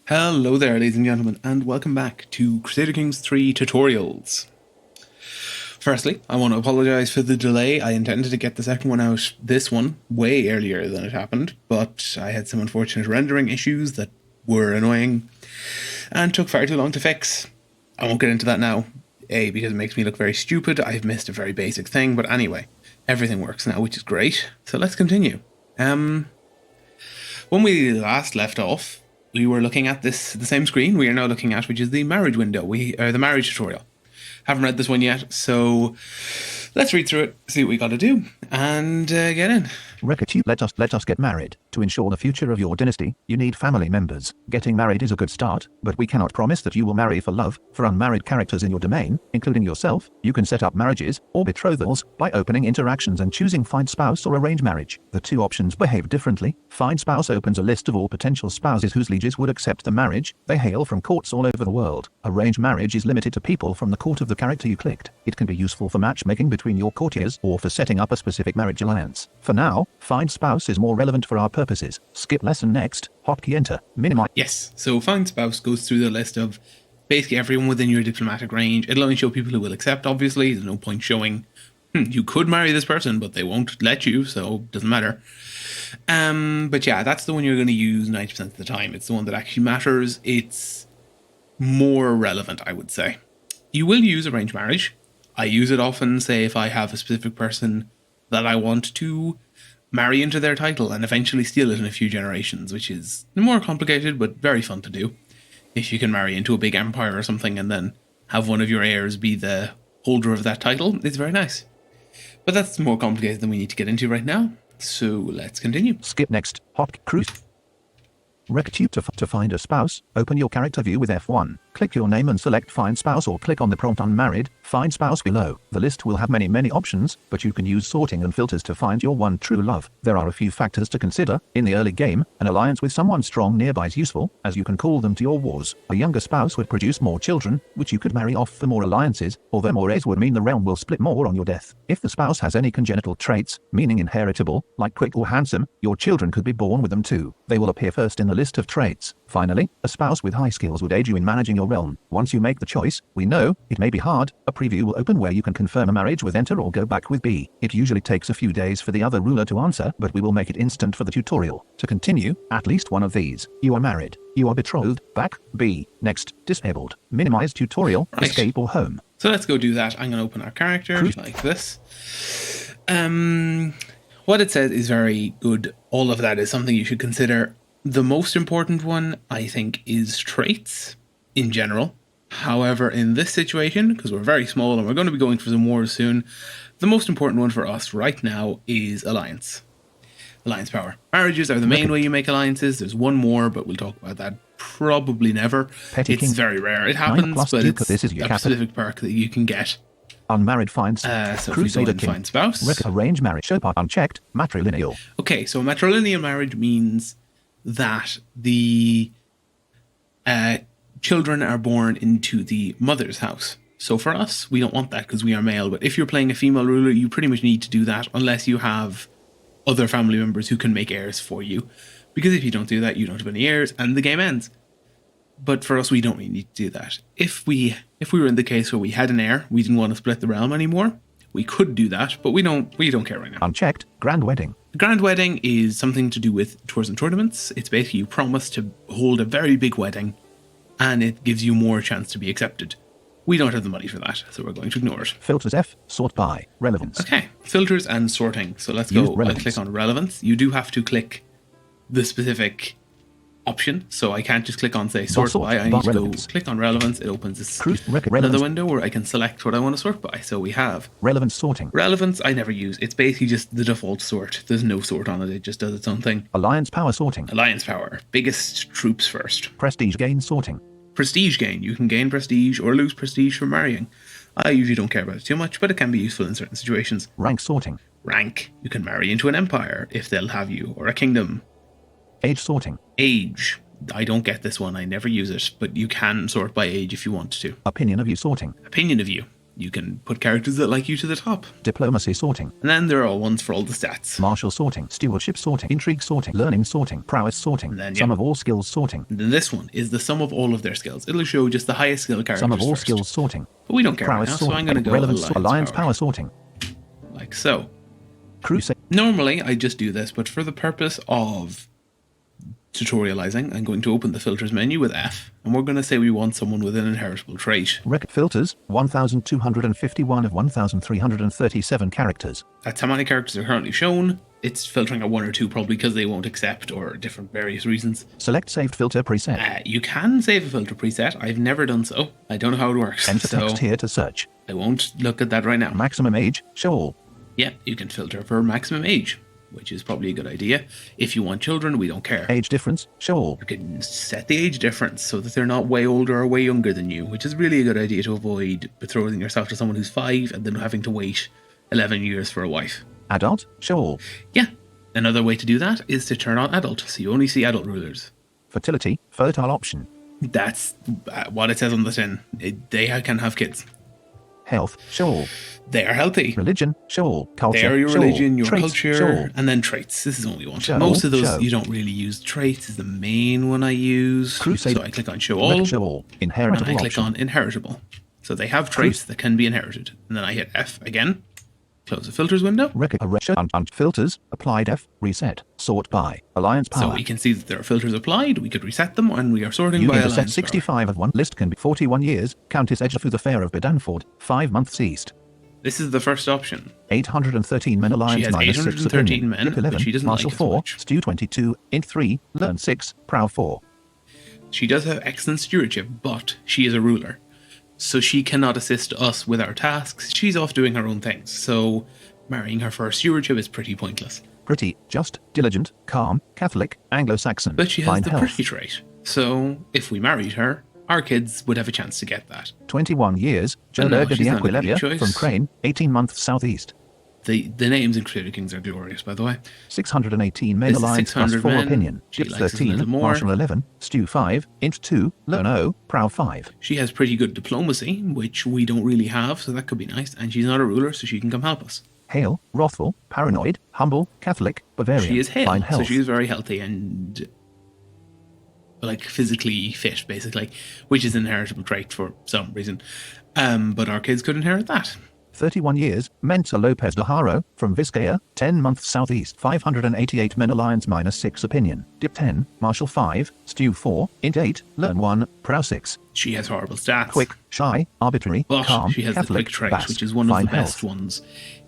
Hello there, ladies and gentlemen, and welcome back to Crusader Kings 3 Tutorials. Firstly, I want to apologise for the delay. I intended to get the second one out, this one, way earlier than it happened, but I had some unfortunate rendering issues that were annoying and took far too long to fix. I won't get into that now, A, because it makes me look very stupid. I've missed a very basic thing, but anyway, everything works now, which is great. So let's continue. When we last left off, we were looking at the same screen we are now looking at, which is the marriage window, the marriage tutorial. Haven't read this one yet, so let's read through it, see what we got to do, and get in. Let us get married. To ensure the future of your dynasty, you need family members. Getting married is a good start, but we cannot promise that you will marry for love. For unmarried characters in your domain, including yourself, you can set up marriages or betrothals by opening interactions and choosing find spouse or arrange marriage. The two options behave differently. Find spouse opens a list of all potential spouses whose lieges would accept the marriage. They hail from courts all over the world. Arrange marriage is limited to people from the court of the character you clicked. It can be useful for matchmaking between your courtiers or for setting up a specific marriage alliance. For now, find spouse is more relevant for our purposes. Skip lesson next. Hotkey enter. Minimize. Yes, so find spouse goes through the list of basically everyone within your diplomatic range. It'll only show people who will accept, obviously. There's no point showing, you could marry this person, but they won't let you, so it doesn't matter. But yeah, that's the one you're going to use 90% of the time. It's the one that actually matters. It's more relevant, I would say. You will use arranged marriage. I use it often, say, if I have a specific person that I want to marry into their title and eventually steal it in a few generations, which is more complicated but very fun to do. If you can marry into a big empire or something and then have one of your heirs be the holder of that title, it's very nice. But that's more complicated than we need to get into right now, so let's continue. Skip next. Hot cruise. To find a spouse, open your character view with F1. Click your name and select Find Spouse or click on the prompt Unmarried, Find Spouse below. The list will have many options, but you can use sorting and filters to find your one true love. There are a few factors to consider. In the early game, an alliance with someone strong nearby is useful, as you can call them to your wars. A younger spouse would produce more children, which you could marry off for more alliances, although more heirs would mean the realm will split more on your death. If the spouse has any congenital traits, meaning inheritable, like quick or handsome, your children could be born with them too. They will appear first in the list of traits. Finally, a spouse with high skills would aid you in managing your realm. Once you make the choice, we know, it may be hard, a preview will open where you can confirm a marriage with Enter or go back with B. It usually takes a few days for the other ruler to answer, but we will make it instant for the tutorial. To continue, at least one of these. You are married. You are betrothed. Back. B. Next. Disabled. Minimize tutorial. Right. Escape or home. So let's go do that. I'm going to open our character like this. What it says is very good. All of that is something you should consider. The most important one, I think, is traits in general. However, in this situation, because we're very small and we're going to be going for some wars soon, the most important one for us right now is alliance. Alliance power. Marriages are the main way you make alliances. There's one more, but we'll talk about that probably never. It's very rare. It happens, but it's a specific perk that you can get. Unmarried finds so Crusader King. Find spouse. Arrange marriage. Show part unchecked. Matrilineal. Okay, so matrilineal marriage means that the children are born into the mother's house. So for us, we don't want that because we are male. But if you're playing a female ruler, you pretty much need to do that unless you have other family members who can make heirs for you. Because if you don't do that, you don't have any heirs and the game ends. But for us, we don't really need to do that. If we were in the case where we had an heir, we didn't want to split the realm anymore, we could do that, but we don't care right now. Unchecked. Grand wedding. Grand wedding is something to do with tours and tournaments. It's basically you promise to hold a very big wedding, and it gives you more chance to be accepted. We don't have the money for that, so we're going to ignore it. Filters F, sort by, relevance. Okay, filters and sorting. So let's go click on relevance. You do have to click the specific option, so I can't just click on, say, sort by. I need to go click on relevance. It opens this another window where I can select what I want to sort by. So we have relevance sorting. Relevance I never use. It's basically just the default sort. There's no sort on it. It just does its own thing. Alliance power sorting. Alliance power. Biggest troops first. Prestige gain sorting. Prestige gain. You can gain prestige or lose prestige from marrying. I usually don't care about it too much, but it can be useful in certain situations. Rank sorting. Rank. You can marry into an empire if they'll have you, or a kingdom. Age sorting. Age. I don't get this one. I never use it, but you can sort by age if you want to. Opinion of you sorting. Opinion of you. You can put characters that like you to the top. Diplomacy sorting. And then there are ones for all the stats. Martial sorting. Stewardship sorting. Intrigue sorting. Learning sorting. Prowess sorting. And then, Sum of all skills sorting. And then this one is the sum of all of their skills. It'll show just the highest skill characters Sum of all first. skills sorting. But we don't care right Prowess now, so sorting. I'm going to go Relevance alliance power sorting. like so. Crusade. Normally, I just do this, but for the purpose of tutorializing, I'm going to open the filters menu with F, and we're going to say we want someone with an inheritable trait. Record filters, 1,251 of 1,337 characters. That's how many characters are currently shown. It's filtering at 1 or 2 probably because they won't accept or different various reasons. Select saved filter preset. You can save a filter preset. I've never done so. I don't know how it works. Enter so text here to search. I won't look at that right now. Maximum age, show all. Yeah, you can filter for maximum age, which is probably a good idea. If you want children, we don't care. Age difference, show all. You can set the age difference so that they're not way older or way younger than you, which is really a good idea to avoid betrothing yourself to someone who's 5 and then having to wait 11 years for a wife. Adult, show all. Yeah, another way to do that is to turn on adult, so you only see adult rulers. Fertility, fertile option. That's what it says on the tin. They can have kids. Health, show all. They are healthy. Religion, show all. Culture, They are your show all. religion, your Traits, show culture, all. and then traits. This is only one. Show, Most of those show. you don't really use. Traits is the main one I use. Crusade. So I click on show all, Show all. and Inheritable I click option. on inheritable. So they have traits that can be inherited. And then I hit F again, close the filters window. Filters, applied F, reset, sort by, alliance So power. we can see that there are filters applied. We could reset them, and we are sorting You by need to alliance set 65 of one. List can be 41 years. Countess Edgefu the Fair of Bedanford, 5 months east. power. This is the first option. 813 men alliance has minus 6 813 opinion. men, Dip but 11, she doesn't Martial like as 4, much. Stew 22, Int 3, Learn 6, Prow 4. She does have excellent stewardship, but she is a ruler. So she cannot assist us with our tasks. She's off doing her own things. So marrying her for stewardship is pretty pointless. Pretty, just, diligent, calm, Catholic, Anglo-Saxon. But she has Fine the health. pretty trait. So if we married her, our kids would have a chance to get that. 21 years, Oh, no, Jolerga she's de not a good Aquilevia choice. from Crane, 18 months southeast. The names in Crusader Kings are glorious, by the way. 618 men This is alliance plus 600 4 men. opinion. She Dip likes us a 13, little more. Martial 11, Stew 5, Int 2, Learn 0, Prow 5. She has pretty good diplomacy, which we don't really have, so that could be nice. And she's not a ruler, so she can come help us. Hale, wrathful, paranoid, humble, Catholic, Bavarian. She is hale, Fine so health. she is very healthy and like physically fit, basically, which is an inheritable trait for some reason. But our kids could inherit that. 31 years, Mensa Lopez de Haro, from Vizcaya, 10 months southeast. 588 men alliance minus 6 opinion. Dip 10, Martial 5, Stew 4, Int 8, Learn 1, Prow 6. She has horrible stats. Quick, shy, arbitrary, But calm, she has Catholic, the quick trait, fast, which is one of fine the best health. ones.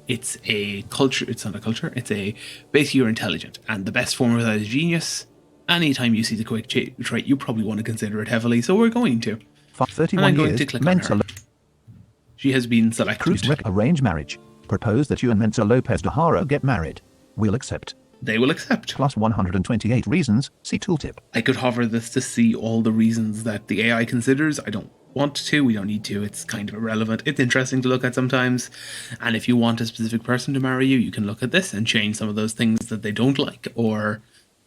It's a culture. It's not a culture. It's a basically you're intelligent, and the best form of that is genius. Anytime you see the quick trait, you probably want to consider it heavily. So we're going to. And 31 I'm going years, to click on Mensa her. She has been selected. Cruz arrange marriage. Propose that you and Mensa Lopez de Haro get married. We'll accept. They will accept. Plus 128 reasons. See tooltip. I could hover this to see all the reasons that the AI considers. I don't want to. We don't need to. It's kind of irrelevant. It's interesting to look at sometimes. And if you want a specific person to marry you, you can look at this and change some of those things that they don't like or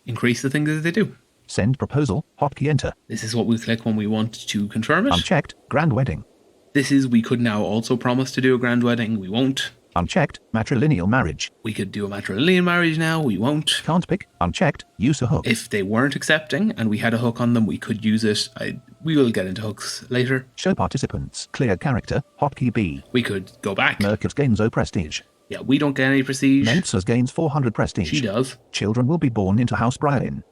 increase the things that they do. Send proposal. Hotkey enter. This is what we click when we want to confirm it. Unchecked. Grand wedding. This is we could now also promise to do a grand wedding. We won't. Unchecked. Matrilineal marriage. We could do a matrilineal marriage now. We won't. Can't pick. Unchecked. Use a hook. If they weren't accepting and we had a hook on them, we could use it. We will get into hooks later. Show participants. Clear character. Hotkey B. We could go back. Mercus gains O prestige. Yeah, we don't get any prestige. Mensas gains 400 prestige. She does. Children will be born into House Brian.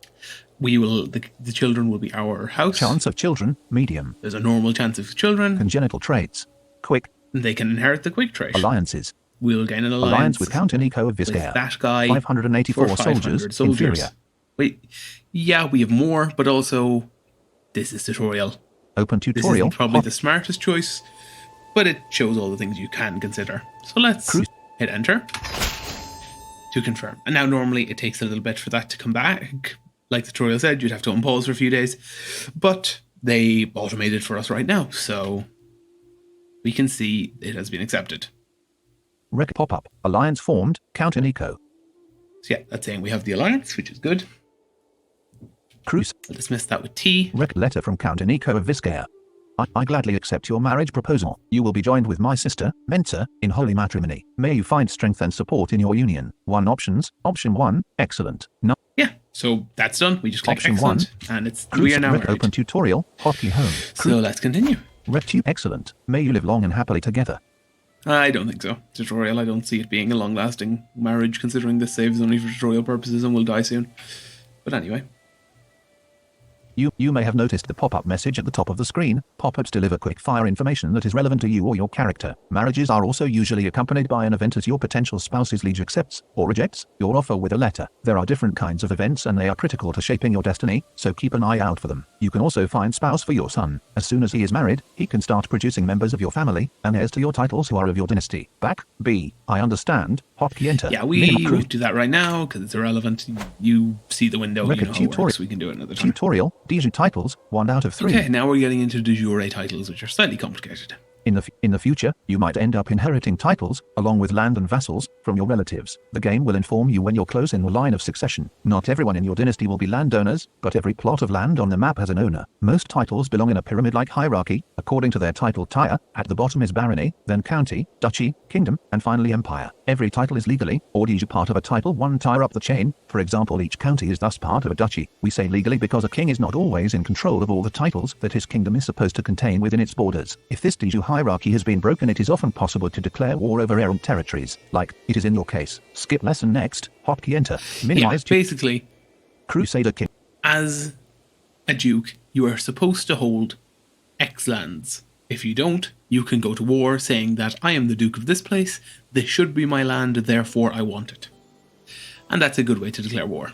We will. The children will be our house. Chance of children. Medium. There's a normal chance of children. Congenital traits. Quick. They can inherit the quick trait. Alliances. We'll gain an alliance. Alliance with Count Nico of with Vizcaya. that guy. 584 for 500 soldiers. Inferior. Wait, yeah, we have more, but also this is tutorial. Open This tutorial. isn't probably the smartest choice, but it shows all the things you can consider. So let's hit enter to confirm. And now normally it takes a little bit for that to come back. Like the tutorial said, you'd have to unpause for a few days, but they automated for us right now, so we can see it has been accepted. Rec pop-up. Alliance formed. Count Nico. So yeah, that's saying we have the alliance, which is good. Cruz. I'll dismiss that with T. Rec letter from Count Nico of Vizcaya. I gladly accept your marriage proposal. You will be joined with my sister, Mensa, in holy matrimony. May you find strength and support in your union. Option 1, excellent. No, Yeah, so that's done. We just click Option excellent, and we are now married. Open tutorial, hotkey home. So let's continue. Excellent. May you live long and happily together. I don't think so. Tutorial, I don't see it being a long-lasting marriage, considering this save is only for tutorial purposes and will die soon. But anyway. You may have noticed the pop-up message at the top of the screen. Pop-ups deliver quick-fire information that is relevant to you or your character. Marriages are also usually accompanied by an event as your potential spouse's liege accepts or rejects your offer with a letter. There are different kinds of events and they are critical to shaping your destiny, so keep an eye out for them. You can also find spouse for your son. As soon as he is married, he can start producing members of your family and heirs to your titles who are of your dynasty. Back B. I understand. Hotkey enter. Yeah, we won't do that right now because it's irrelevant. You see the window. You know how it works. We can do it another time. Tutorial. Deju titles 1 out of 3. Okay, now we're getting into de jure titles, which are slightly complicated. In the future, you might end up inheriting titles, along with land and vassals, from your relatives. The game will inform you when you're close in the line of succession. Not everyone in your dynasty will be landowners, but every plot of land on the map has an owner. Most titles belong in a pyramid-like hierarchy, according to their title tier. At the bottom is barony, then county, duchy, kingdom, and finally empire. Every title is legally, or de jure part of a title 1 tier up the chain. For example, each county is thus part of a duchy. We say legally because a king is not always in control of all the titles that his kingdom is supposed to contain within its borders. If this de jure hierarchy has been broken, it is often possible to declare war over heirs territories, like it is in your case. Skip lesson next. Hotkey enter. Minimize. Yeah, basically, Crusader king. As a duke, you are supposed to hold X lands. If you don't, you can go to war saying that I am the duke of this place, this should be my land, therefore I want it. And that's a good way to declare war.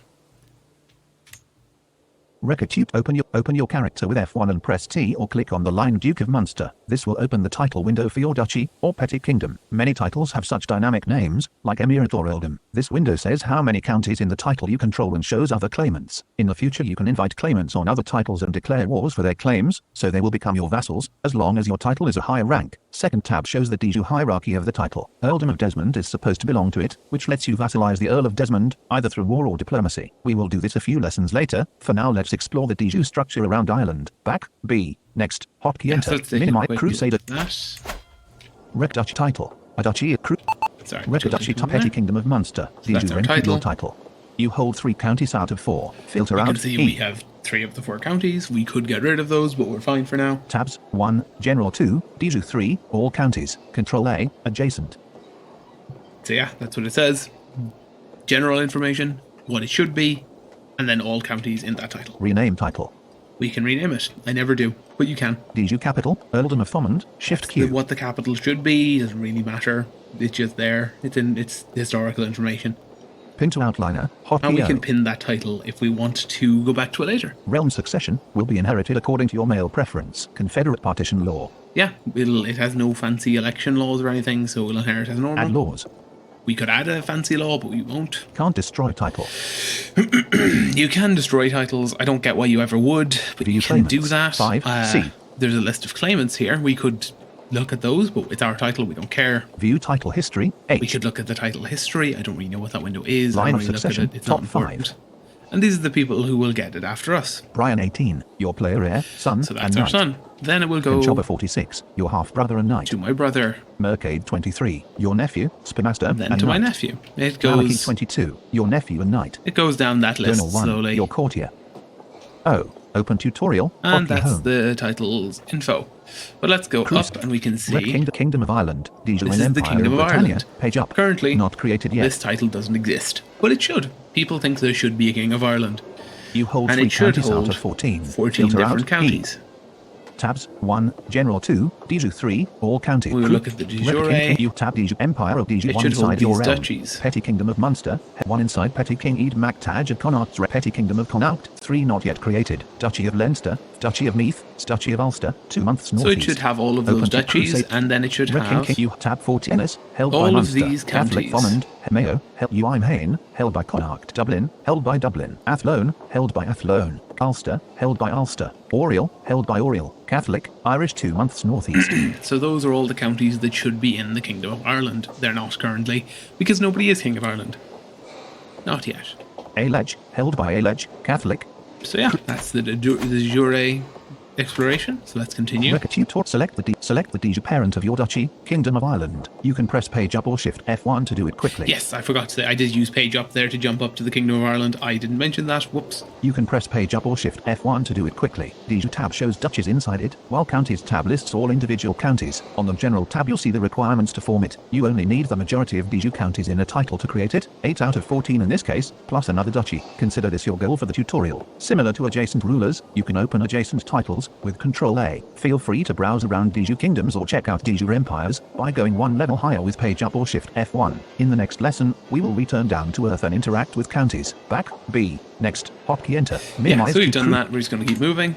Recatute. Open your character with F1 and press T or click on the line Duke of Munster. This will open the title window for your duchy or petty kingdom. Many titles have such dynamic names, like emirate or earldom. This window says how many counties in the title you control and shows other claimants. In the future you can invite claimants on other titles and declare wars for their claims, so they will become your vassals, as long as your title is a higher rank. Second tab shows the de jure hierarchy of the title. Earldom of Desmond is supposed to belong to it, which lets you vassalize the Earl of Desmond, either through war or diplomacy. We will do this a few lessons later. For now, let's explore the de jure structure around Ireland. Back B. Next. Hotkey enter. Minimize Crusader. Rec Duchy title. A duchy a Rec Duchy petty kingdom of Munster. De jure title. You hold 3 counties out of 4. Filter out. You can see we have 3 of the 4 counties. We could get rid of those, but we're fine for now. Tabs 1. General 2. De jure 3. All counties. Control A. Adjacent. So yeah, that's what it says. General information, what it should be, and then all counties in that title. Rename title. We can rename it. I never do, but you can. De jure capital. Earldom of Thomond. Shift Q. What the capital should be doesn't really matter. It's just there. It's historical information. Pin to outliner. And we can pin that title if we want to go back to it later. Realm succession will be inherited according to your male preference. Confederate partition law. Yeah, it has no fancy election laws or anything, so we'll inherit as normal. Add laws. We could add a fancy law, but we won't. Can't destroy title. You can destroy titles. I don't get why you ever would, but you can do that. 5C. There's a list of claimants here. We could look at those, but it's our title. We don't care. View title history. 8. We could look at the title history. I don't really know what that window is. Line of really succession. Look at it. It's top not important. 5. And these are the people who will get it after us. Brian 18. Your player heir, son, so that's and our son. Then it will go Chopper 46. Your half brother and knight. To my brother. Mercade 23. Your nephew, Spinmaster, and then and to knight. my nephew. It goes. Malachy 22. Your nephew and knight. It goes down that list Donal 1, slowly. Your courtier. Oh, open tutorial. And that's home. the title's info. But let's go up and we can see. Kingdom of Ireland. This is the Kingdom of Ireland. Page up. Currently, not created yet. This title doesn't exist, but it should. People think there should be a King of Ireland. You hold and 3 it should counties hold out of 14. 14 different counties. Tabs 1, General 2, de jure 3, all counties. We will look at the de jure. You tab de jure Empire of de jure 1 inside your realm. Duchies. Petty Kingdom of Munster. 1 inside Petty King Ed Mactaj of Connaught. Petty Kingdom of Connaught. 3 not yet created. Duchy of Leinster. Duchy of Meath. Duchy of Ulster. 2 months northeast. So it should have all of those duchies, and then it should have you tab 40 Ennis, held all by of Munster. these Catholic counties. Thomond. Mayo, held Hain, held by Connaught. Dublin, held by Dublin. Athlone, held by Athlone. Ulster, held by Ulster. Oriel, held by Oriel. Catholic, Irish 2 months northeast. So those are all the counties that should be in the Kingdom of Ireland. They're not currently, because nobody is King of Ireland. Not yet. Aledge, held by Aledge, Catholic. So yeah, that's the de jure exploration, so let's continue. Select the Diju parent of your duchy, Kingdom of Ireland. You can press page up or shift F1 to do it quickly. Yes, I forgot to say, I did use page up there to jump up to the Kingdom of Ireland. I didn't mention that. Whoops. You can press page up or shift F1 to do it quickly. Diju tab shows duchies inside it, while counties tab lists all individual counties. On the general tab you'll see the requirements to form it. You only need the majority of Diju counties in a title to create it, 8 out of 14 in this case, plus another duchy. Consider this your goal for the tutorial. Similar to adjacent rulers, you can open adjacent titles with Control A. Feel free to browse around Diju kingdoms or check out Diju empires by going one level higher with page up or shift F1. In the next lesson, we will return down to earth and interact with counties. Back, B. Next, hotkey enter. Yeah, so we've done that. We're just going to keep moving.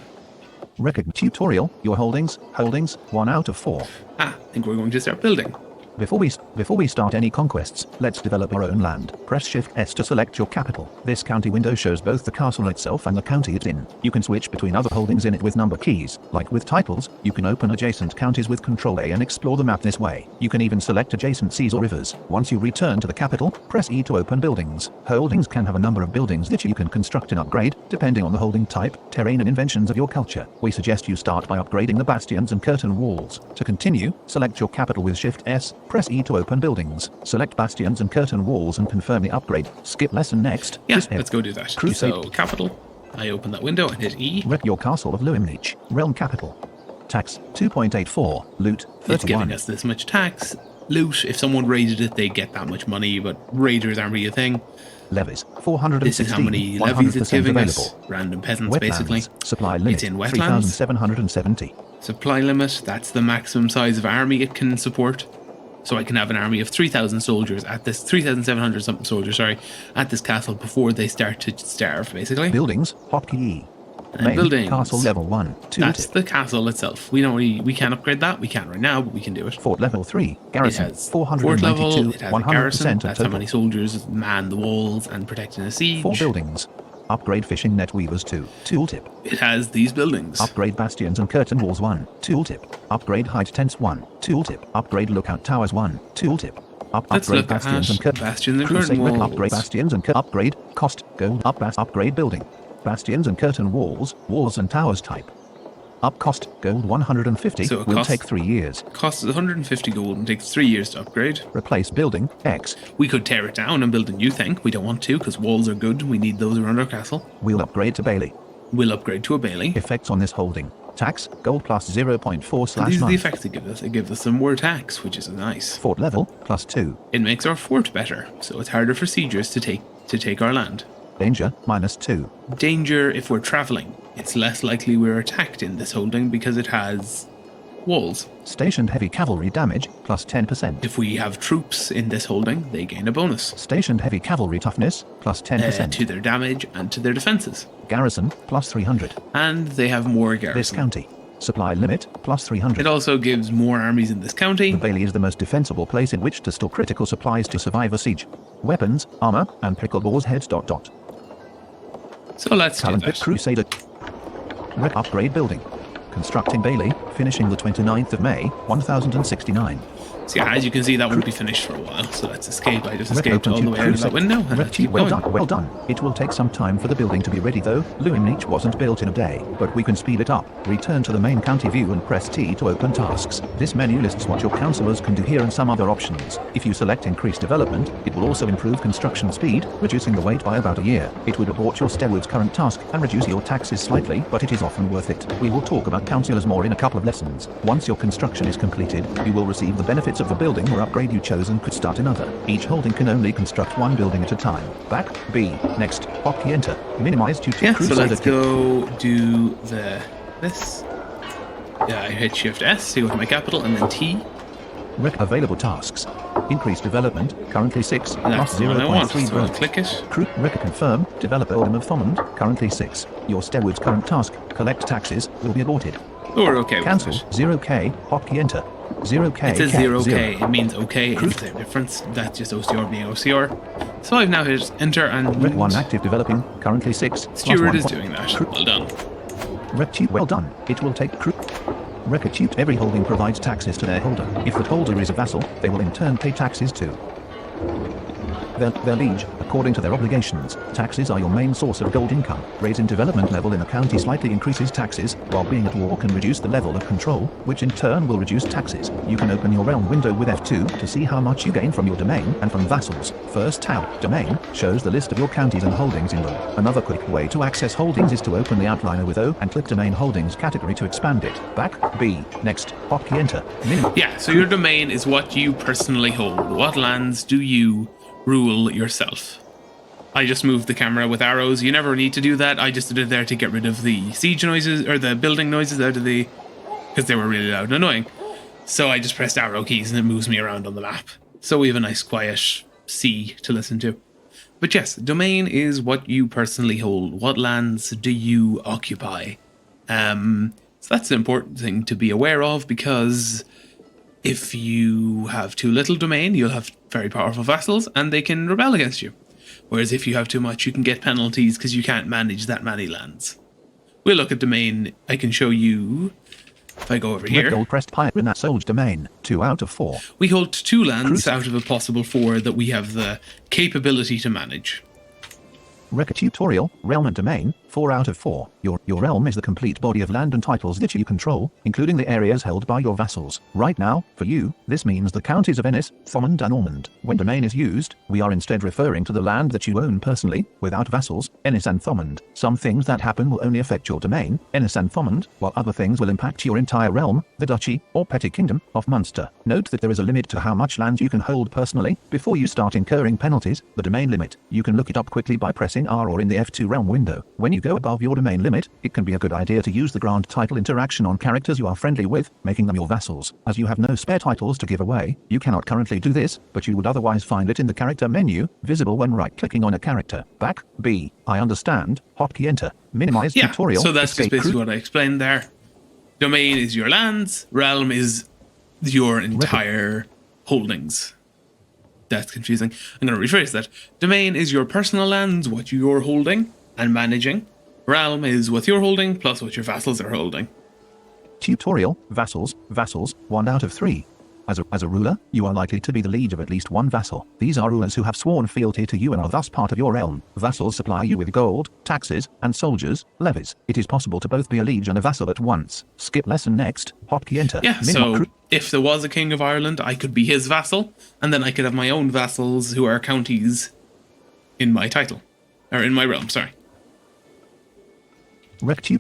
Record tutorial, your holdings, 1 out of 4. I think we're going to start building. Before we start any conquests, let's develop our own land. Press Shift S to select your capital. This county window shows both the castle itself and the county it's in. You can switch between other holdings in it with number keys. Like with titles, you can open adjacent counties with Control A and explore the map this way. You can even select adjacent seas or rivers. Once you return to the capital, press E to open buildings. Holdings can have a number of buildings that you can construct and upgrade, depending on the holding type, terrain and inventions of your culture. We suggest you start by upgrading the bastions and curtain walls. To continue, select your capital with Shift S. Press E to open buildings. Select bastions and curtain walls and confirm the upgrade. Skip lesson next. Yeah, let's go do that. So, capital. I open that window and hit E. Rep your castle of Luimnich. Realm capital. Tax 2.84. Loot 31. It's giving us this much tax. Loot, if someone raided it, they get that much money, but raiders aren't really a thing. Levies 416. This is how many levies it's giving available. us. Random peasants, Wetlands, basically. Supply limit. It's in wetlands. 3,770. Supply limit, that's the maximum size of army it can support. So I can have an army of 3,000 soldiers at this, 3,700 something soldiers, sorry, at this castle before they start to starve, basically. Buildings, hotkey E. And buildings. Castle level 1. That's the castle itself. We can't upgrade that. We can't right now, but we can do it. Fort level 3. Garrison. It has 492. fort level. It has a 100% garrison. of That's total. how many soldiers man the walls and protecting a siege. 4 buildings. Upgrade fishing net weavers 2. Tooltip. It has these buildings. Upgrade bastions and curtain walls 1. Tooltip. Upgrade height tents 1. Tooltip. Upgrade lookout towers 1. Tooltip. Let's Upgrade look bastions at and curtain. bastions and curtain walls. Upgrade bastions and upgrade cost gold upgrade building. Bastions and curtain walls and towers type. Up cost gold 150 So it will take 3 years. Costs 150 gold and takes 3 years to upgrade. Replace building X. We could tear it down and build a new thing. We don't want to because walls are good. We need those around our castle. We'll upgrade to Bailey. We'll upgrade to a Bailey. Effects on this holding. Tax gold plus 0.4/9. These are the effects it gives us. It gives us some more tax, which is nice. Fort level plus 2. It makes our fort better, so it's harder for siegers to take our land. Danger minus 2. Danger if we're traveling. It's less likely we're attacked in this holding because it has walls. Stationed heavy cavalry damage plus 10%. If we have troops in this holding, they gain a bonus. Stationed heavy cavalry toughness plus 10%. To their damage and to their defenses. Garrison plus 300. And they have more garrison. This county. Supply limit plus 300. It also gives more armies in this county. The Bailey is the most defensible place in which to store critical supplies to survive a siege. Weapons, armor, and pickleball's heads ... So let's do Talented that. Crusader. Upgrade building. Constructing Bailey, finishing the 29th of May, 1069. So yeah, as you can see, that won't be finished for a while. So let's escape. I just escaped Open all the to way out of that window. And let's keep well going. done, well done. It will take some time for the building to be ready though. Luimnich wasn't built in a day, but we can speed it up. Return to the main county view and press T to open tasks. This menu lists what your councillors can do here and some other options. If you select increase development, it will also improve construction speed, reducing the wait by about a year. It would abort your steward's current task and reduce your taxes slightly, but it is often worth it. We will talk about councillors more in a couple of lessons. Once your construction is completed, you will receive the benefits of the building or upgrade you chose and could start another. Each holding can only construct one building at a time. Back, B, next, hotkey enter, minimize to Yeah, so Crusader let's go do this. Yeah, I hit Shift S to go to my capital and then T. Available tasks. Increase development, currently 6, And that's plus the one I want. 0.3 So I'll growth. click it. Confirm, develop Earldom of Thomond, currently 6. Your steward's current task, collect taxes, will be aborted. Oh, we're okay with Cancel, it. 0k, hotkey enter. 0k, It says cat, 0k. It means okay. It's the difference. That's just OCR being OCR. So I've now hit enter and Rec 1 active developing, currently 6. plus Steward 1 is point. doing that. Well done. Rectute well done. It will take Rectute every holding provides taxes to their holder. If that holder is a vassal, they will in turn pay taxes too. their liege, according to their obligations. Taxes are your main source of gold income. Raising development level in a county slightly increases taxes, while being at war can reduce the level of control, which in turn will reduce taxes. You can open your realm window with F2 to see how much you gain from your domain and from vassals. First tab, Domain, shows the list of your counties and holdings in them. Another quick way to access holdings is to open the outliner with O and click Domain Holdings category to expand it. Back, B, next, hotkey enter. Yeah, so your domain is what you personally hold. What lands do you rule yourself? I just moved the camera with arrows. You never need to do that. I just did it there to get rid of the siege noises, or the building noises out of the... because they were really loud and annoying. So I just pressed arrow keys and it moves me around on the map. So we have a nice quiet sea to listen to. But yes, domain is what you personally hold. What lands do you occupy? So that's an important thing to be aware of, because if you have too little domain, you'll have very powerful vassals and they can rebel against you. Whereas if you have too much, you can get penalties because you can't manage that many lands. We'll look at domain. I can show you, if I go over here. Gold pressed pirate in that sold domain, 2 out of 4. We hold 2 lands out of a possible 4 that we have the capability to manage. Record tutorial, realm and domain, 4 out of 4. Your realm is the complete body of land and titles that you control, including the areas held by your vassals. Right now, for you, this means the counties of Ennis, Thomond and Ormond. When domain is used, we are instead referring to the land that you own personally, without vassals, Ennis and Thomond. Some things that happen will only affect your domain, Ennis and Thomond, while other things will impact your entire realm, the duchy, or petty kingdom, of Munster. Note that there is a limit to how much land you can hold personally, before you start incurring penalties, the domain limit. You can look it up quickly by pressing R or in the F2 realm window. When you go above your domain limit, it can be a good idea to use the grant title interaction on characters you are friendly with, making them your vassals. As you have no spare titles to give away, you cannot currently do this, but you would otherwise find it in the character menu, visible when right-clicking on a character. Back, B, I understand, hotkey enter, minimize tutorial, so that's just basically what I explained there. Domain is your lands, realm is your entire holdings. That's confusing. I'm going to rephrase that. Domain is your personal lands, what you're holding and managing. Realm is what you're holding plus what your vassals are holding. Tutorial, vassals, 1 out of 3. As a ruler, you are likely to be the liege of at least one vassal. These are rulers who have sworn fealty to you and are thus part of your realm. Vassals supply you with gold, taxes, and soldiers, levies. It is possible to both be a liege and a vassal at once. Skip lesson next, hotkey enter. Yeah, so if there was a king of Ireland, I could be his vassal, and then I could have my own vassals who are counties in my title. Or in my realm, sorry. Rect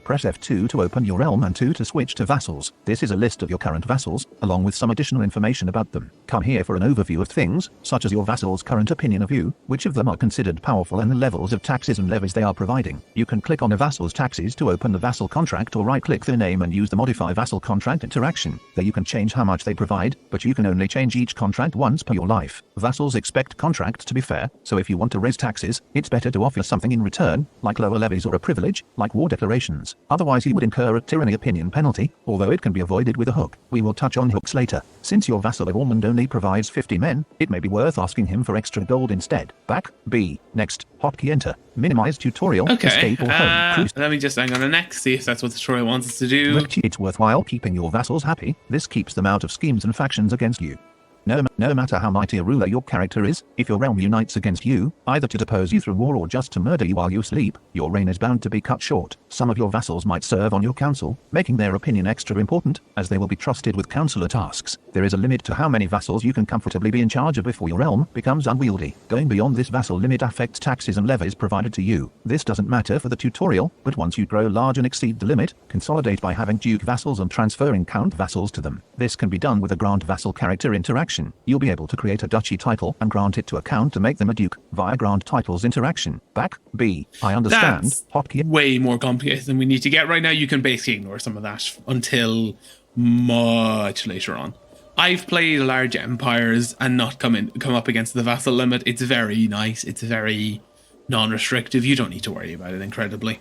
press F2 to open your realm and 2 to switch to vassals. This is a list of your current vassals, along with some additional information about them. Come here for an overview of things, such as your vassal's current opinion of you, which of them are considered powerful and the levels of taxes and levies they are providing. You can click on a vassal's taxes to open the vassal contract or right-click their name and use the modify vassal contract interaction. There you can change how much they provide, but you can only change each contract once per your life. Vassals expect contracts to be fair, so if you want to raise taxes, it's better to offer something in return, like lower levies or a privilege, like war declarations. Otherwise you would incur a tyranny opinion penalty, although it can be avoided with a hook. We will touch on hooks later. Since your vassal of Ormond only provides 50 men, it may be worth asking him for extra gold instead. Back, B, next, hotkey enter, minimize tutorial, escape or home. Let me just hang on a next, see if that's what the tutorial wants us to do. It's worthwhile keeping your vassals happy. This keeps them out of schemes and factions against you. No matter how mighty a ruler your character is, if your realm unites against you, either to depose you through war or just to murder you while you sleep, your reign is bound to be cut short. Some of your vassals might serve on your council, making their opinion extra important, as they will be trusted with councillor tasks. There is a limit to how many vassals you can comfortably be in charge of before your realm becomes unwieldy. Going beyond this vassal limit affects taxes and levies provided to you. This doesn't matter for the tutorial, but once you grow large and exceed the limit, consolidate by having duke vassals and transferring count vassals to them. This can be done with a grant vassal character interaction. You'll be able to create a duchy title and grant it to a count to make them a duke via grant titles interaction. Back, B, I understand. That's hotkey. Way more complicated than we need to get right now. You can basically ignore some of that until much later on. I've played large empires and not come up against the vassal limit. It's very nice. It's very non-restrictive. You don't need to worry about it incredibly.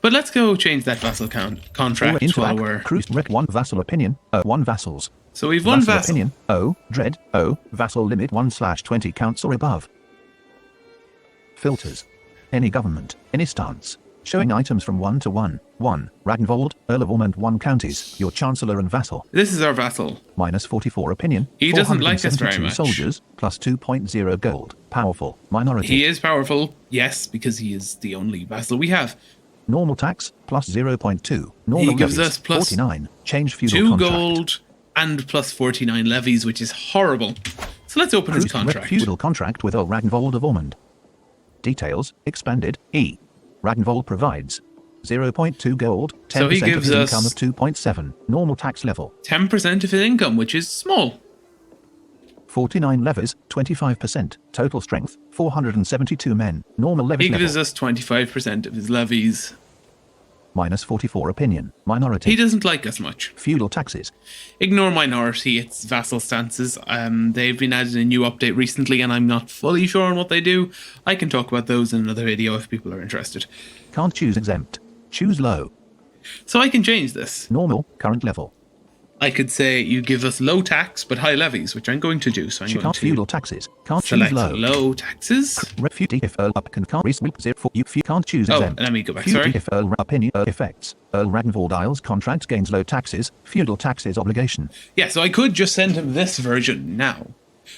But let's go change that vassal contract while we're... Rec 1 vassal opinion, 1 vassals. So we've one vassal. Opinion, dread, vassal limit 1/20 counts or above. Filters. Any government, any stance. Showing items from 1 to 1. 1. Ragnvold, Earl of Ormond 1 counties, your chancellor and vassal. This is our vassal. Minus 44 opinion. He doesn't like us very 472 much. soldiers, plus 2.0 gold. Powerful. Minority. He is powerful, yes, because he is the only vassal we have. Normal tax, plus 0.2. Normal He gives levies, us plus 49. Change feudal 2 contract. gold and plus 49 levies, which is horrible. So let's open his Cruise contract. feudal contract with Earl Ragnvold of Ormond. Details, expanded, E. Ragnvold provides 0.2 gold, 10% So he of gives his us income of 2.7, normal tax level. 10% of his income, which is small. 49 levies, 25%, total strength, 472 men, normal levies He level. gives us 25% of his levies. Minus 44 opinion, minority. He doesn't like us much. Feudal taxes. Ignore minority, it's vassal stances. They've been added in a new update recently, and I'm not fully sure on what they do. I can talk about those in another video if people are interested. Can't choose exempt. Choose low. So I can change this. Normal, current level. I could say you give us low tax but high levies, which I'm going to do. So I'm going Can't to feudal taxes. Can't choose select low. low taxes. Refute if Earl up can't resweep 0 for you can't choose Oh, exempt. let me go back, Feudal sorry. if Earl opinion effects. Earl Ragnvold Isles contract gains low taxes. Feudal taxes obligation. Yeah, so I could just send him this version now,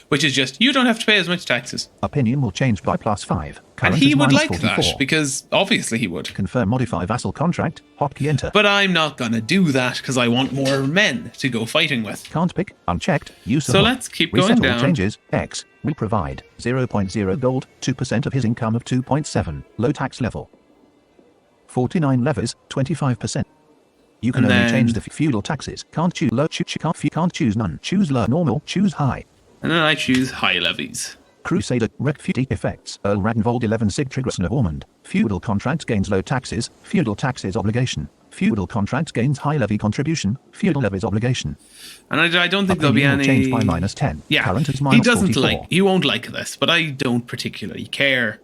which is just, you don't have to pay as much taxes. Opinion will change by plus 5. Current And he is would minus like 44. that, because obviously he would. Confirm modify vassal contract. Hotkey enter. But I'm not going to do that, because I want more men to go fighting with. Can't pick. Unchecked. Use So of let's keep Reset going all down. changes. X will provide 0.0 gold, 2% of his income of 2.7. Low tax level. 49 levies, 25%. You can And only then- change the feudal taxes. Can't choose low. Can't choose none. Choose low. Normal. Choose high. And then I choose high levies. Crusader refute effects. Earl Ragnvold 11 Sigtryggsson of Ormond. Feudal contract gains low taxes. Feudal taxes obligation. Feudal contract gains high levy contribution. Feudal levies obligation. And I don't think there'll be Opinion will any... change by minus 10. Yeah, Current is he minus doesn't 44. he won't like this, but I don't particularly care.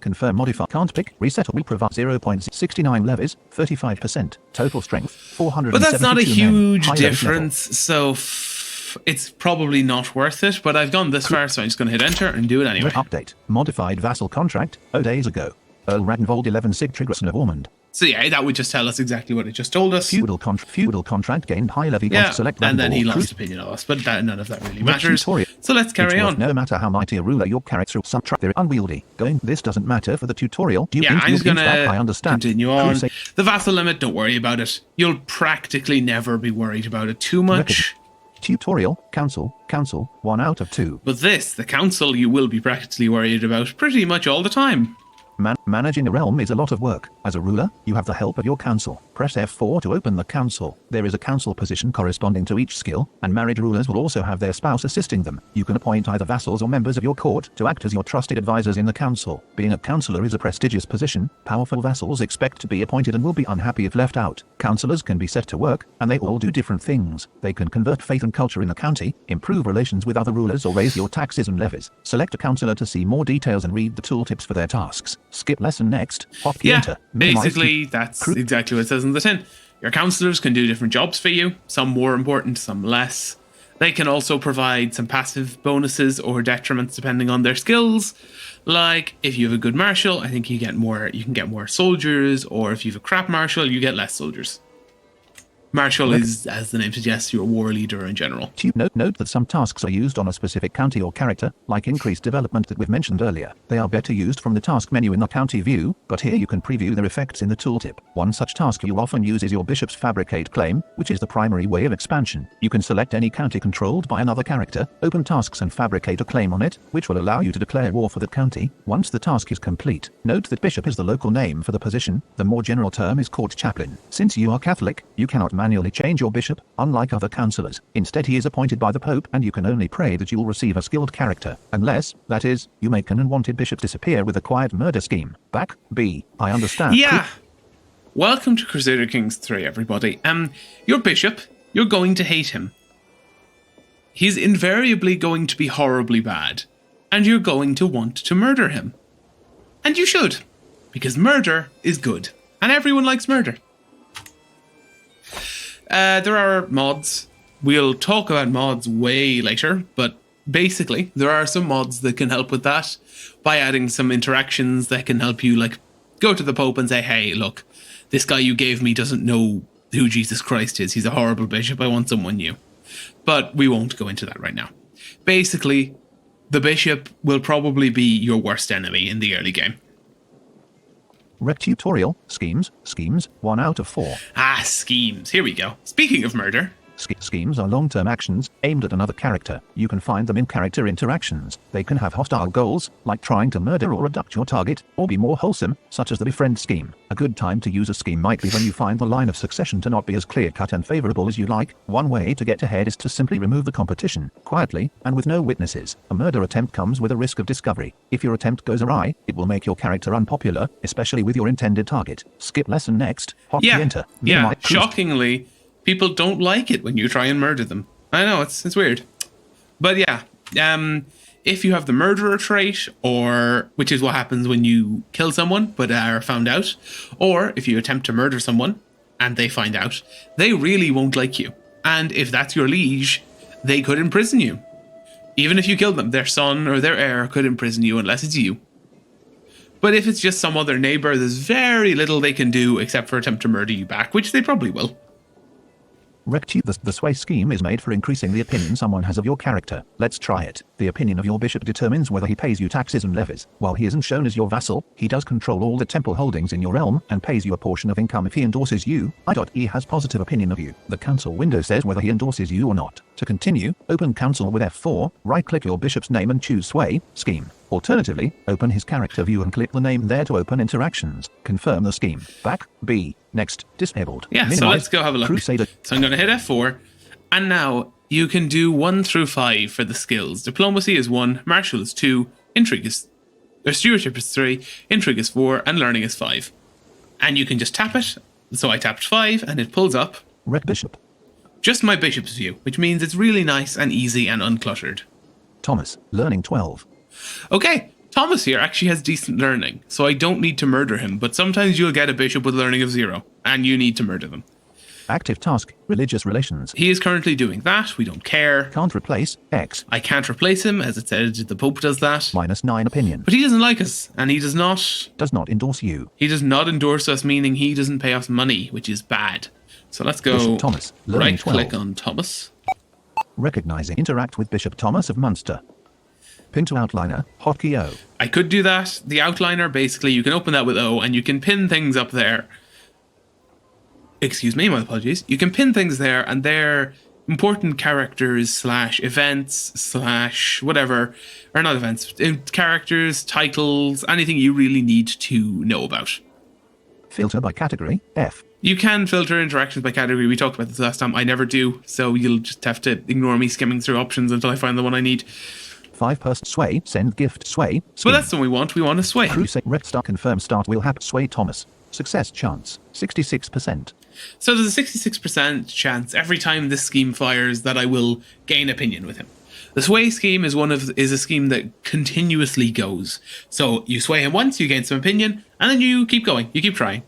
Confirm modify. Can't pick. Reset will provide 0.69 levies. 35%. Total strength. 472 But that's not a men. huge High levies level. difference, so it's probably not worth it, but I've gone this far, so I'm just going to hit enter and do it anyway. Update. Modified vassal contract. 0 days ago. Earl Ragnvold 11 Sigtryggsson of Ormond. So yeah, that would just tell us exactly what it just told us. Feudal contract gained high levy. Yeah, Select and then he Ragnvold. lost opinion of us, but none of that really matters. tutorial. So let's carry It's worth on. No matter how mighty a ruler your character will subtract, they're unwieldy. This doesn't matter for the tutorial. Yeah, I'm just going to I understand. continue on. Crusade- The vassal limit, don't worry about it. You'll practically never be worried about it too much. Tutorial. Council. 1 out of 2. But this, the council, you will be practically worried about pretty much all the time. Managing a realm is a lot of work. As a ruler, you have the help of your council. Press F4 to open the council. There is a council position corresponding to each skill, and married rulers will also have their spouse assisting them. You can appoint either vassals or members of your court to act as your trusted advisors in the council. Being a councillor is a prestigious position. Powerful vassals expect to be appointed and will be unhappy if left out. Councillors can be set to work, and they all do different things. They can convert faith and culture in the county, improve relations with other rulers, or raise your taxes and levies. Select a councillor to see more details and read the tooltips for their tasks. Skip lesson next. Hotkey Yeah, enter. Minimize basically, that's exactly what it says in the tin. Your councillors can do different jobs for you, some more important, some less. They can also provide some passive bonuses or detriments depending on their skills. Like, if you have a good marshal, I think you can get more soldiers, or if you have a crap marshal, you get less soldiers. Marshal is, as the name suggests, your war leader in general. Note that some tasks are used on a specific county or character, like increased development that we've mentioned earlier. They are better used from the task menu in the county view, but here you can preview their effects in the tooltip. One such task you often use is your bishop's fabricate claim, which is the primary way of expansion. You can select any county controlled by another character, open tasks and fabricate a claim on it, which will allow you to declare war for that county. Once the task is complete, note that bishop is the local name for the position. The more general term is court chaplain. Since you are Catholic, you cannot manually change your bishop, unlike other councillors. Instead, he is appointed by the Pope, and you can only pray that you will receive a skilled character. Unless, that is, you make an unwanted bishop disappear with a quiet murder scheme. Back, B. I understand. Yeah. Welcome to Crusader Kings 3, everybody. Your bishop, you're going to hate him. He's invariably going to be horribly bad, and you're going to want to murder him. And you should, because murder is good, and everyone likes murder. There are mods. We'll talk about mods way later, but basically, there are some mods that can help with that by adding some interactions that can help you, like, go to the Pope and say, hey, look, this guy you gave me doesn't know who Jesus Christ is. He's a horrible bishop. I want someone new. But we won't go into that right now. Basically, the bishop will probably be your worst enemy in the early game. Rec tutorial, schemes, 1 out of 4. Ah, schemes. Here we go. Speaking of murder. Schemes are long-term actions aimed at another character. You can find them in character interactions. They can have hostile goals, like trying to murder or abduct your target, or be more wholesome, such as the befriend scheme. A good time to use a scheme might be when you find the line of succession to not be as clear-cut and favorable as you like. One way to get ahead is to simply remove the competition, quietly, and with no witnesses. A murder attempt comes with a risk of discovery. If your attempt goes awry, it will make your character unpopular, especially with your intended target. Skip lesson next. Hotkey enter. Yeah, shockingly, people don't like it when you try and murder them. I know, it's weird. But yeah, if you have the murderer trait, or which is what happens when you kill someone but are found out, or if you attempt to murder someone and they find out, they really won't like you. And if that's your liege, they could imprison you. Even if you kill them, their son or their heir could imprison you unless it's you. But if it's just some other neighbor, there's very little they can do except for attempt to murder you back, which they probably will. The sway scheme is made for increasing the opinion someone has of your character. Let's try it. The opinion of your bishop determines whether he pays you taxes and levies. While he isn't shown as your vassal, he does control all the temple holdings in your realm and pays you a portion of income if he endorses you. He has positive opinion of you. The council window says whether he endorses you or not. To continue, open council with F4, right-click your bishop's name and choose sway scheme. Alternatively, open his character view and click the name there to open interactions. Confirm the scheme. Back, B. Next, disabled. Yeah, Minimize. so let's go have a look. Crusader. So I'm going to hit F4, and now you can do 1 through 5 for the skills. Diplomacy is 1, martial is 2, intrigue is, or stewardship is 3, intrigue is 4, and learning is 5. And you can just tap it. So I tapped 5, and it pulls up Rec bishop. just my bishop's view, which means it's really nice and easy and uncluttered. Thomas, learning 12. Okay, Thomas here actually has decent learning, so I don't need to murder him, but sometimes you'll get a bishop with learning of 0, and you need to murder them. Active task, religious relations. He is currently doing that, we don't care. Can't replace, X. I can't replace him, as it said, the Pope does that. -9 opinion. But he doesn't like us, and he does not... Does not endorse you. He does not endorse us, meaning he doesn't pay us money, which is bad. So let's go Bishop Thomas, learning right-click 12. on Thomas. Recognizing. Interact with Bishop Thomas of Munster. Pin to outliner, hotkey O. I could do that. The outliner, basically, you can open that with O, and you can pin things up there. Excuse me, my apologies. You can pin things there, and they're important characters / events / whatever, or not events, characters, titles, anything you really need to know about. Filter by category, F. You can filter interactions by category. We talked about this last time. I never do, so you'll just have to ignore me skimming through options until I find the one I need. 5-person sway, send gift, sway. But that's the one we want. We want a sway. Crusade, rec start, confirm start will happen, sway Thomas. Success chance, 66%. So there's a 66% chance every time this scheme fires that I will gain opinion with him. The sway scheme is a scheme that continuously goes. So you sway him once, you gain some opinion, and then you keep going. You keep trying.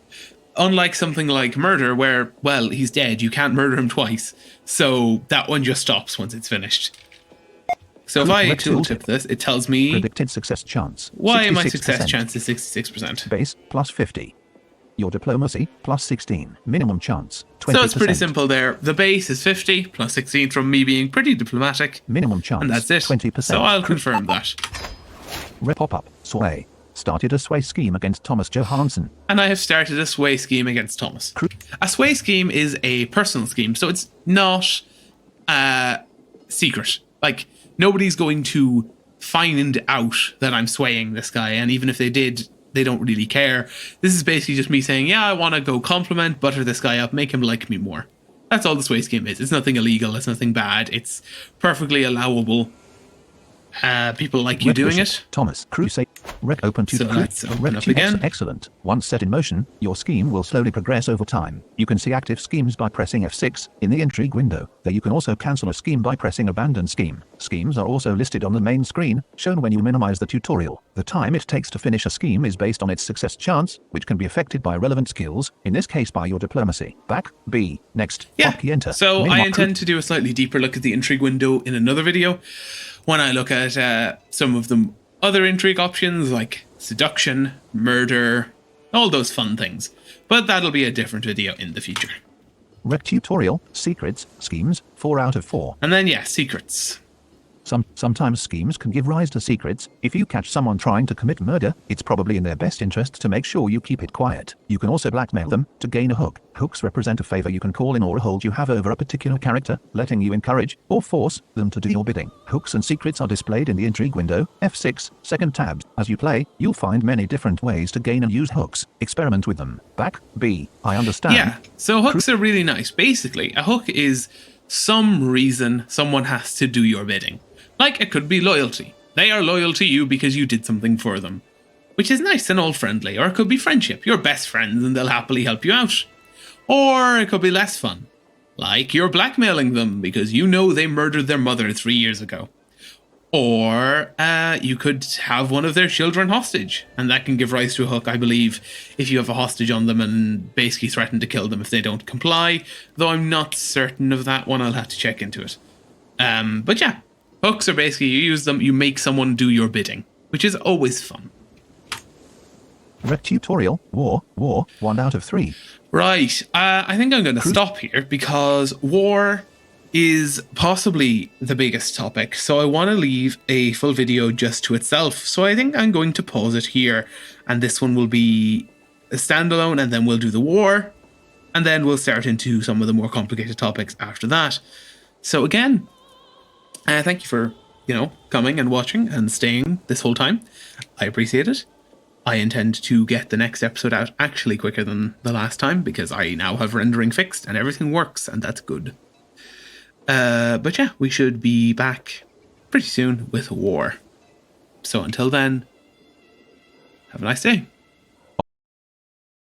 Unlike something like murder, where, well, he's dead. You can't murder him twice. So that one just stops once it's finished. So if I tooltip this, it tells me predicted success chance. why 66%. my success chance is 66%. Base plus 50. Your diplomacy plus 16. Minimum chance 20%. So it's pretty simple there. The base is 50 plus 16 from me being pretty diplomatic. Minimum chance And that's it. 20%. So I'll confirm that. Pop up. Sway. Started a sway scheme against Thomas Johansson. And I have started a sway scheme against Thomas. A sway scheme is a personal scheme, so it's not secret. Like, nobody's going to find out that I'm swaying this guy, and even if they did, they don't really care. This is basically just me saying, yeah, I want to go compliment, butter this guy up, make him like me more. That's all the sway scheme is. It's nothing illegal, it's nothing bad, it's perfectly allowable. People like you doing it. Thomas, Crusade, rec open to So the let's open up again. Excellent. Once set in motion, your scheme will slowly progress over time. You can see active schemes by pressing F6 in the intrigue window. There you can also cancel a scheme by pressing abandon scheme. Schemes are also listed on the main screen, shown when you minimize the tutorial. The time it takes to finish a scheme is based on its success chance, which can be affected by relevant skills, in this case by your diplomacy. Back, B, next, hotkey enter. So I intend to do a slightly deeper look at the intrigue window in another video. When I look at some of the other intrigue options like seduction, murder, all those fun things. But that'll be a different video in the future. Rec tutorial, secrets, schemes, 4 out of 4. And then, yeah, secrets. Sometimes schemes can give rise to secrets. If you catch someone trying to commit murder, it's probably in their best interest to make sure you keep it quiet. You can also blackmail them to gain a hook. Hooks represent a favor you can call in or a hold you have over a particular character, letting you encourage or force them to do your bidding. Hooks and secrets are displayed in the intrigue window, F6, second tabs. As you play, you'll find many different ways to gain and use hooks. Experiment with them. Back B. I understand. Yeah, so hooks are really nice. Basically, a hook is some reason someone has to do your bidding. Like, it could be loyalty. They are loyal to you because you did something for them, which is nice and all friendly. Or it could be friendship. You're best friends and they'll happily help you out. Or it could be less fun. Like, you're blackmailing them because you know they murdered their mother 3 years ago. Or you could have one of their children hostage, and that can give rise to a hook, I believe, if you have a hostage on them and basically threaten to kill them if they don't comply. Though I'm not certain of that one, I'll have to check into it. But yeah, hooks are basically, you use them, you make someone do your bidding, which is always fun. Rec tutorial, war, 1 out of 3. Right, I think I'm going to stop here because war is possibly the biggest topic, so I want to leave a full video just to itself. So I think I'm going to pause it here, and this one will be a standalone, and then we'll do the war, and then we'll start into some of the more complicated topics after that. So again, thank you for, coming and watching and staying this whole time. I appreciate it. I intend to get the next episode out actually quicker than the last time because I now have rendering fixed and everything works, and that's good. But yeah, we should be back pretty soon with war. So until then, have a nice day.